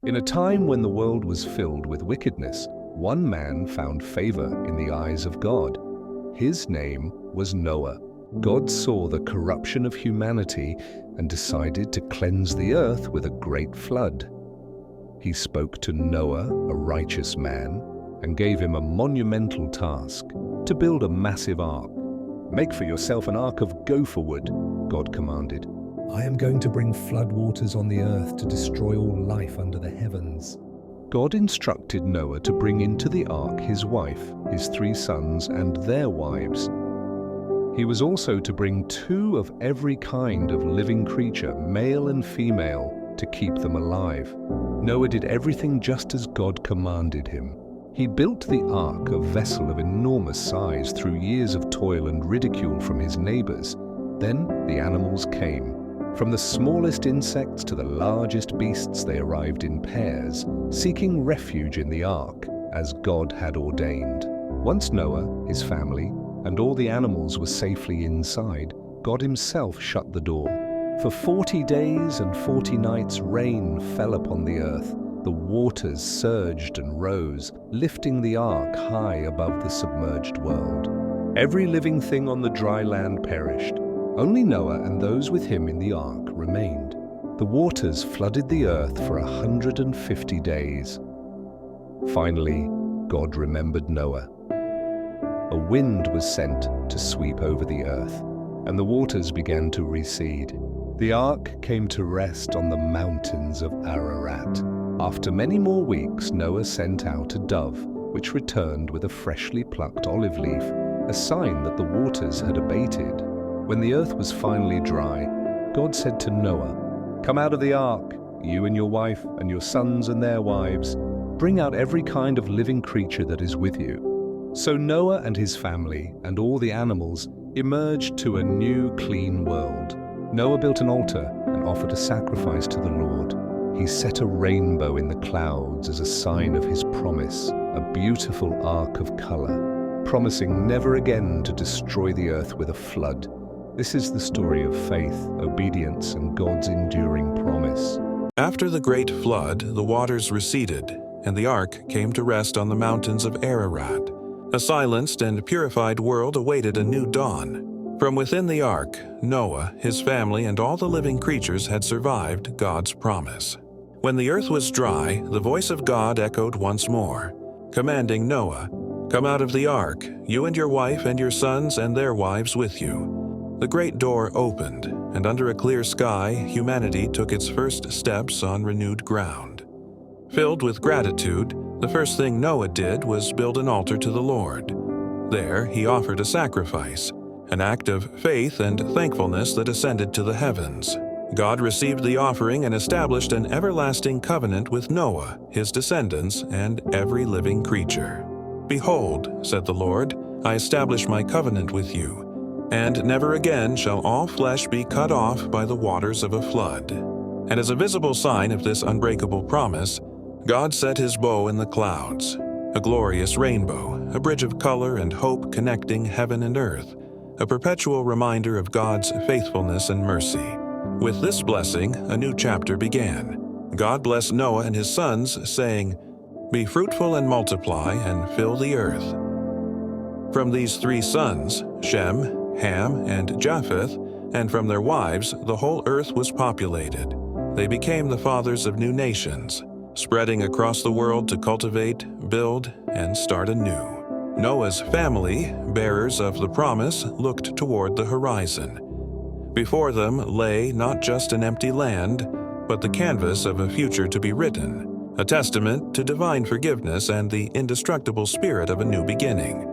In a time when the world was filled with wickedness, one man found favor in the eyes of God. His name was Noah. God saw the corruption of humanity and decided to cleanse the earth with a great flood. He spoke to Noah, a righteous man, and gave him a monumental task: to build a massive ark. "Make for yourself an ark of gopher wood," God commanded. "I am going to bring floodwaters on the earth to destroy all life under the heavens." God instructed Noah to bring into the ark his wife, his 3 sons, and their wives. He was also to bring 2 of every kind of living creature, male and female, to keep them alive. Noah did everything just as God commanded him. He built the ark, a vessel of enormous size, through years of toil and ridicule from his neighbors. Then the animals came. From the smallest insects to the largest beasts, they arrived in pairs, seeking refuge in the ark, as God had ordained. Once Noah, his family, and all the animals were safely inside, God himself shut the door. For 40 days and 40 nights rain fell upon the earth. The waters surged and rose, lifting the ark high above the submerged world. Every living thing on the dry land perished. Only Noah and those with him in the ark remained. The waters flooded the earth for 150 days. Finally, God remembered Noah. A wind was sent to sweep over the earth, and the waters began to recede. The ark came to rest on the mountains of Ararat. After many more weeks, Noah sent out a dove, which returned with a freshly plucked olive leaf, a sign that the waters had abated. When the earth was finally dry, God said to Noah, "Come out of the ark, you and your wife and your sons and their wives. Bring out every kind of living creature that is with you." So Noah and his family and all the animals emerged to a new, clean world. Noah built an altar and offered a sacrifice to the Lord. He set a rainbow in the clouds as a sign of his promise, a beautiful arc of color, promising never again to destroy the earth with a flood. This is the story of faith, obedience, and God's enduring promise. After the great flood, the waters receded, and the ark came to rest on the mountains of Ararat. A silenced and purified world awaited a new dawn. From within the ark, Noah, his family, and all the living creatures had survived God's promise. When the earth was dry, the voice of God echoed once more, commanding Noah, "Come out of the ark, you and your wife and your sons and their wives with you." The great door opened, and under a clear sky, humanity took its first steps on renewed ground. Filled with gratitude, the first thing Noah did was build an altar to the Lord. There, he offered a sacrifice, an act of faith and thankfulness that ascended to the heavens. God received the offering and established an everlasting covenant with Noah, his descendants, and every living creature. "Behold," said the Lord, "I establish my covenant with you, and never again shall all flesh be cut off by the waters of a flood." And as a visible sign of this unbreakable promise, God set his bow in the clouds, a glorious rainbow, a bridge of color and hope connecting heaven and earth, a perpetual reminder of God's faithfulness and mercy. With this blessing, a new chapter began. God blessed Noah and his sons, saying, "Be fruitful and multiply and fill the earth." From these 3 sons, Shem, Ham, and Japheth, and from their wives, the whole earth was populated. They became the fathers of new nations, spreading across the world to cultivate, build, and start anew. Noah's family, bearers of the promise, looked toward the horizon. Before them lay not just an empty land, but the canvas of a future to be written, a testament to divine forgiveness and the indestructible spirit of a new beginning.